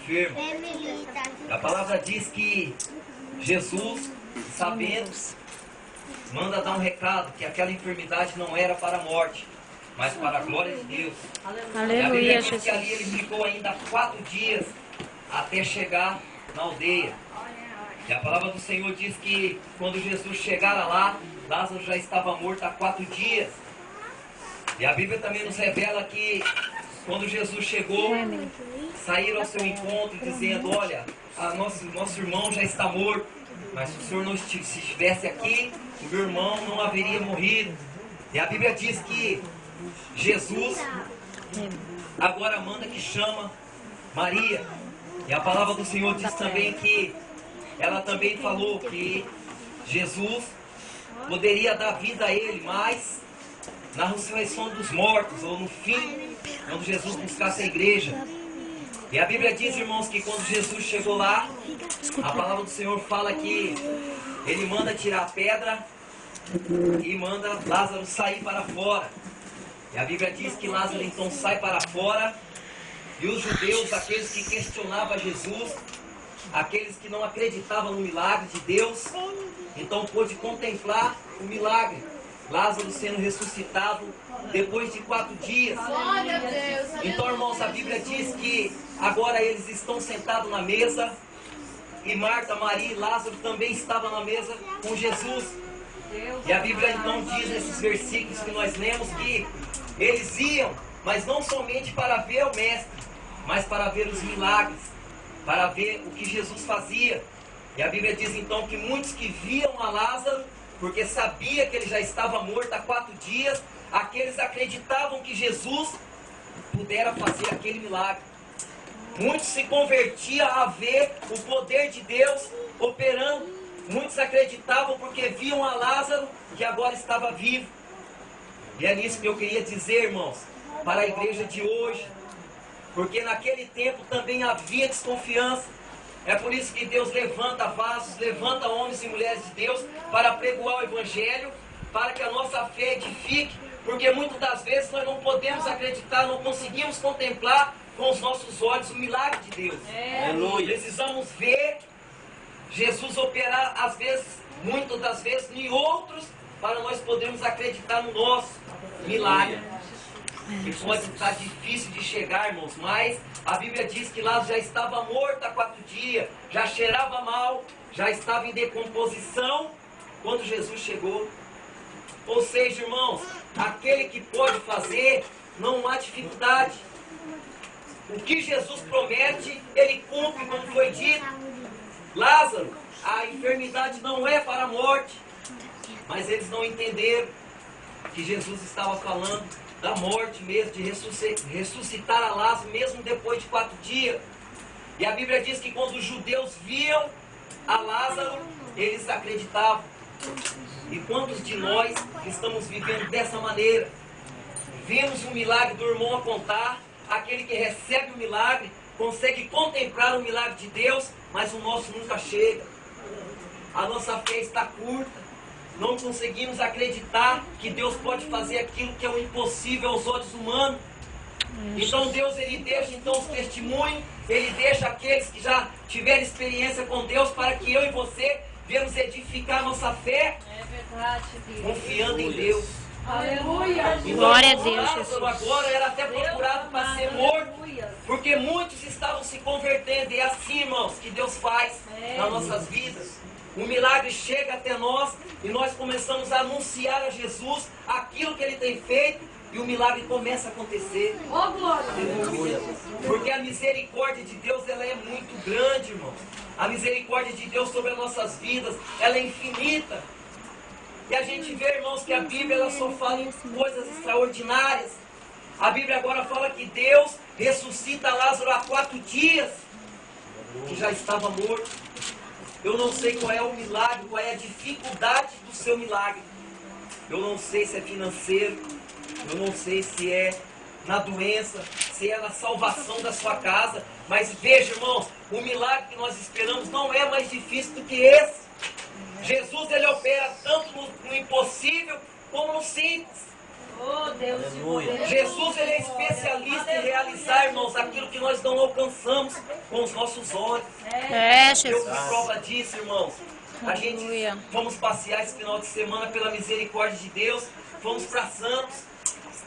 enfermo. A palavra diz que Jesus, sabendo, manda dar um recado que aquela enfermidade não era para a morte, mas para a glória de Deus. E a Bíblia diz que ali ele ficou ainda 4 dias até chegar na aldeia. E a palavra do Senhor diz que quando Jesus chegara lá, Lázaro já estava morto há 4 dias. E a Bíblia também nos revela que quando Jesus chegou, saíram ao seu encontro dizendo: olha, nosso irmão já está morto, mas se o Senhor não estivesse aqui, o meu irmão não haveria morrido. E a Bíblia diz que Jesus agora manda que chama Maria. E a palavra do Senhor diz também que ela também falou que Jesus poderia dar vida a ele, mas na ressurreição dos mortos, ou no fim, quando Jesus buscasse a igreja. E a Bíblia diz, irmãos, que quando Jesus chegou lá, a palavra do Senhor fala que ele manda tirar a pedra e manda Lázaro sair para fora. E a Bíblia diz que Lázaro então sai para fora, e os judeus, aqueles que questionavam Jesus, aqueles que não acreditavam no milagre de Deus, então pôde contemplar o milagre. Lázaro sendo ressuscitado depois de 4 dias. Então, irmãos, a Bíblia diz que agora eles estão sentados na mesa, e Marta, Maria e Lázaro também estavam na mesa com Jesus. E a Bíblia então diz nesses versículos que nós lemos que eles iam, mas não somente para ver o Mestre, mas para ver os milagres, para ver o que Jesus fazia. E a Bíblia diz então que muitos que viam a Lázaro, porque sabia que ele já estava morto há 4 dias, aqueles acreditavam que Jesus pudera fazer aquele milagre. Muitos se convertiam a ver o poder de Deus operando. Muitos acreditavam porque viam a Lázaro, que agora estava vivo. E é nisso que eu queria dizer, irmãos, para a igreja de hoje. Porque naquele tempo também havia desconfiança. É por isso que Deus levanta vasos, levanta homens e mulheres de Deus para pregoar o Evangelho, para que a nossa fé edifique, porque muitas das vezes nós não podemos acreditar, não conseguimos contemplar com os nossos olhos o milagre de Deus. Precisamos ver Jesus operar, às vezes, muitas das vezes, em outros, para nós podermos acreditar no nosso milagre. Que pode estar difícil de chegar, irmãos, mas a Bíblia diz que Lázaro já estava morto há 4 dias, já cheirava mal, já estava em decomposição quando Jesus chegou. Ou seja, irmãos, aquele que pode fazer, não há dificuldade. O que Jesus promete, ele cumpre, como foi dito. Lázaro, a enfermidade não é para a morte, mas eles não entenderam que Jesus estava falando da morte mesmo, de ressuscitar a Lázaro mesmo depois de 4 dias. E a Bíblia diz que quando os judeus viam a Lázaro, eles acreditavam. E quantos de nós estamos vivendo dessa maneira? Vemos o milagre do irmão apontar, aquele que recebe o milagre, consegue contemplar o milagre de Deus, mas o nosso nunca chega. A nossa fé está curta. Não conseguimos acreditar que Deus pode fazer aquilo que é o impossível aos olhos humanos. Então Deus, ele deixa então os testemunhos, ele deixa aqueles que já tiveram experiência com Deus, para que eu e você venhamos edificar nossa fé, confiando em Deus. Aleluia! Então, Glória a Deus, Lázaro Jesus. agora era até procurado para ser morto, porque muitos estavam se convertendo. E é assim, irmãos, que Deus faz nas nossas vidas. O milagre chega até nós e nós começamos a anunciar a Jesus aquilo que ele tem feito, e o milagre começa a acontecer. Oh, glória! Aleluia. Porque a misericórdia de Deus, ela é muito grande, irmão. A misericórdia de Deus sobre as nossas vidas, ela é infinita. E a gente vê, irmãos, que a Bíblia ela só fala em coisas extraordinárias. A Bíblia agora fala que Deus ressuscita Lázaro há 4 dias, que já estava morto. Eu não sei qual é o milagre, qual é a dificuldade do seu milagre. Eu não sei se é financeiro, eu não sei se é na doença, se é na salvação da sua casa. Mas veja, irmãos, o milagre que nós esperamos não é mais difícil do que esse. Jesus, ele opera tanto no impossível como no simples. Oh, Deus, Aleluia. Jesus, ele é especialista em realizar, irmãos, aquilo que nós não alcançamos com os nossos olhos. É, Eu Jesus. fui prova disso, irmãos. A gente Aleluia. fomos passear esse final de semana pela misericórdia de Deus. Fomos para Santos.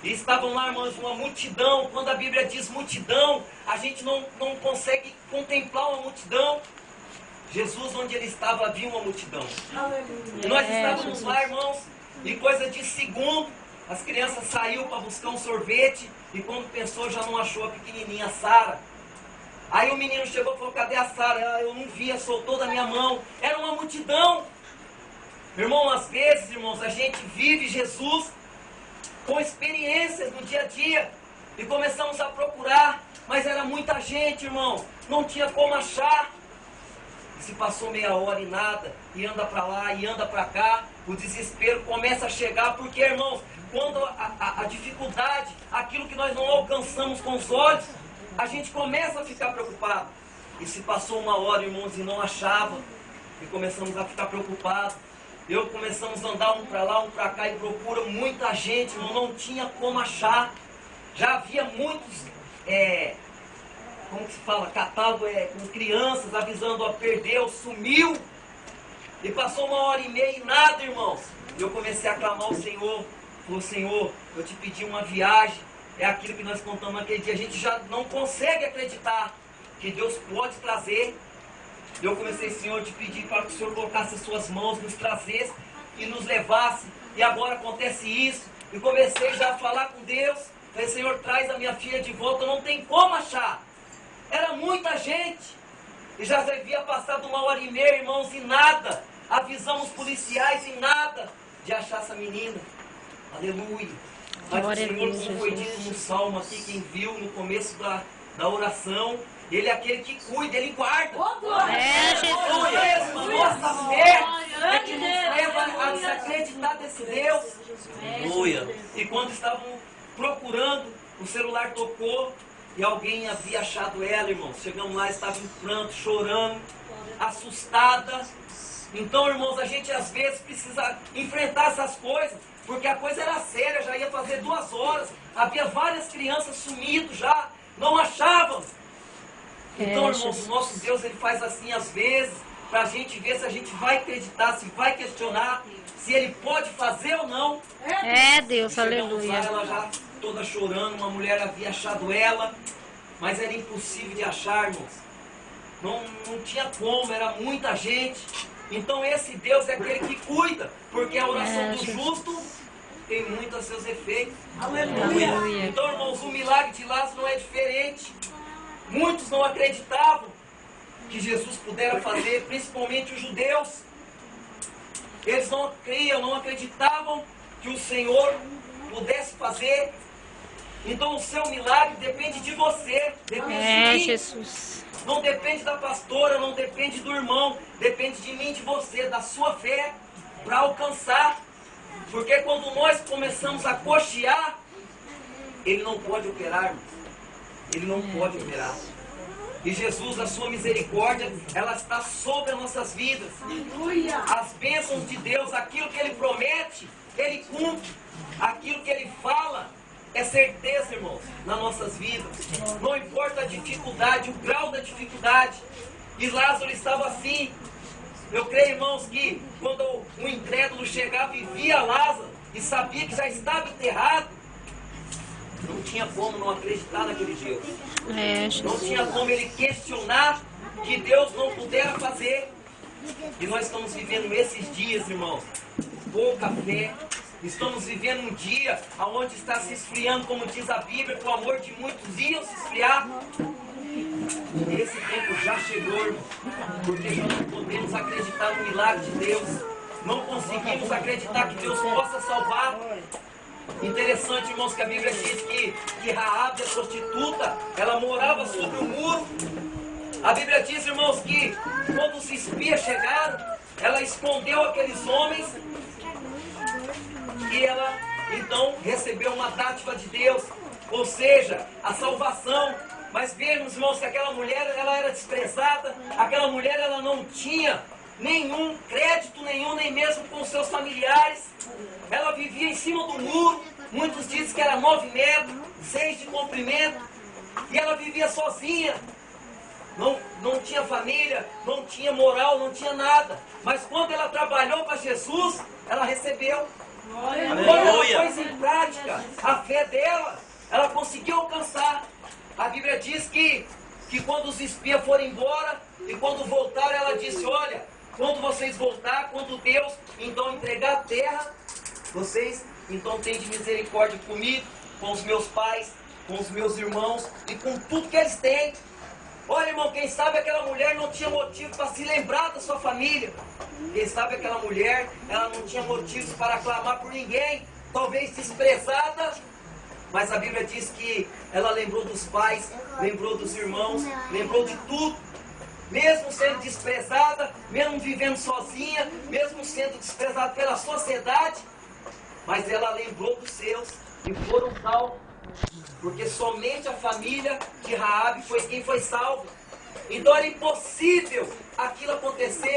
E estavam lá, irmãos, uma multidão. Quando a Bíblia diz multidão, a gente não consegue contemplar uma multidão. Jesus, onde ele estava, havia uma multidão. E nós estávamos lá, irmãos, e coisa de segundo, as crianças saíram para buscar um sorvete. E quando pensou, já não achou a pequenininha, a Sara. Aí o menino chegou e falou: cadê a Sara? Eu não via, soltou da minha mão. Era uma multidão. Irmão, às vezes, irmãos, a gente vive Jesus com experiências no dia a dia. E começamos a procurar, mas era muita gente, irmão. Não tinha como achar. E se passou meia hora e nada, e anda para lá, e anda para cá, o desespero começa a chegar, porque, irmãos, quando a dificuldade, aquilo que nós não alcançamos com os olhos, a gente começa a ficar preocupado. E se passou uma hora, irmãos, e não achava, e começamos a ficar preocupados. Começamos a andar um para lá, um para cá, e procura muita gente, irmão, não tinha como achar. Já havia muitos, como que se fala, catálogo com crianças avisando: ó, perdeu, sumiu. E passou uma hora e meia e nada, irmãos. E eu comecei a clamar ao Senhor. Falei: Senhor, eu te pedi uma viagem. É aquilo que nós contamos naquele dia. A gente já não consegue acreditar que Deus pode trazer. E eu comecei: Senhor, eu te pedi para que o Senhor colocasse as suas mãos, nos trazesse e nos levasse. E agora acontece isso. E comecei já a falar com Deus. Falei: Senhor, traz a minha filha de volta. Não tem como achar. Era muita gente. E já havia passado uma hora e meia, irmãos, e nada. Avisamos policiais e nada de achar essa menina. Aleluia. Mas o Senhor, como foi dito no Salmo aqui, quem viu no começo da oração, Ele é aquele que cuida, Ele guarda. É, Jesus. Nossa fé é que nos leva a desacreditar desse Deus. Aleluia. E quando estavam procurando, o celular tocou e alguém havia achado ela, irmãos. Chegamos lá, estava em pranto, chorando, assustada. Então, irmãos, a gente às vezes precisa enfrentar essas coisas, porque a coisa era séria, já ia fazer 2 horas. Havia várias crianças sumidas já, não achavam. Então, irmãos, o nosso Deus, Ele faz assim às vezes, para a gente ver se a gente vai acreditar, se vai questionar, se Ele pode fazer ou não. É, Deus, Chegamos aleluia. lá, ela já toda chorando, uma mulher havia achado ela, mas era impossível de achar, irmãos. Não tinha como, era muita gente. Então esse Deus é aquele que cuida, porque a oração do justo tem muito a seus efeitos. Aleluia. Então, irmãos, o milagre de Lázaro não é diferente. Muitos não acreditavam que Jesus pudera fazer, principalmente os judeus. Eles não criam, não acreditavam que o Senhor pudesse fazer. Então o seu milagre depende de você, depende de mim. Jesus. Não depende da pastora, não depende do irmão, depende de mim, de você, da sua fé, para alcançar. Porque quando nós começamos a cochear, Ele não pode operar, irmãos. Ele não pode operar. E Jesus, a sua misericórdia, ela está sobre as nossas vidas. As bênçãos de Deus, aquilo que Ele promete, Ele cumpre. Aquilo que Ele fala, é certeza, irmãos, nas nossas vidas. Não importa a dificuldade, o grau da dificuldade. E Lázaro estava assim. Eu creio, irmãos, que quando um incrédulo chegava e via Lázaro e sabia que já estava enterrado, não tinha como não acreditar naquele Deus. Não tinha como ele questionar que Deus não pudera fazer. E nós estamos vivendo esses dias, irmãos, pouca fé. Estamos vivendo um dia onde está se esfriando, como diz a Bíblia, que o amor de muitos ia se esfriar. Esse tempo já chegou, irmão, porque já não podemos acreditar no milagre de Deus. Não conseguimos acreditar que Deus possa salvar. Interessante, irmãos, que a Bíblia diz que Raabe, a prostituta, ela morava sobre o muro. A Bíblia diz, irmãos, que quando os espias chegaram, ela escondeu aqueles homens. E ela, então, recebeu uma dádiva de Deus, ou seja, a salvação. Mas vemos, irmãos, que aquela mulher, ela era desprezada. Aquela mulher, ela não tinha crédito nenhum, nem mesmo com seus familiares. Ela vivia em cima do muro. Muitos dizem que era 9 metros, 6 de comprimento. E ela vivia sozinha. Não tinha família, não tinha moral, não tinha nada. Mas quando ela trabalhou para Jesus, ela recebeu. Quando ela pôs em prática a fé dela, ela conseguiu alcançar. A Bíblia diz que quando os espias foram embora e quando voltaram, ela disse: olha, quando vocês voltar, quando Deus então entregar a terra, vocês então têm de misericórdia comigo, com os meus pais, com os meus irmãos e com tudo que eles têm. Olha, irmão, quem sabe aquela mulher não tinha motivo para se lembrar da sua família. Quem sabe aquela mulher, ela não tinha motivos para clamar por ninguém, talvez desprezada. Mas a Bíblia diz que ela lembrou dos pais, lembrou dos irmãos, lembrou de tudo. Mesmo sendo desprezada, mesmo vivendo sozinha, mesmo sendo desprezada pela sociedade, mas ela lembrou dos seus e foram salvos. Porque somente a família de Raabe foi quem foi salvo. Então era impossível aquilo acontecer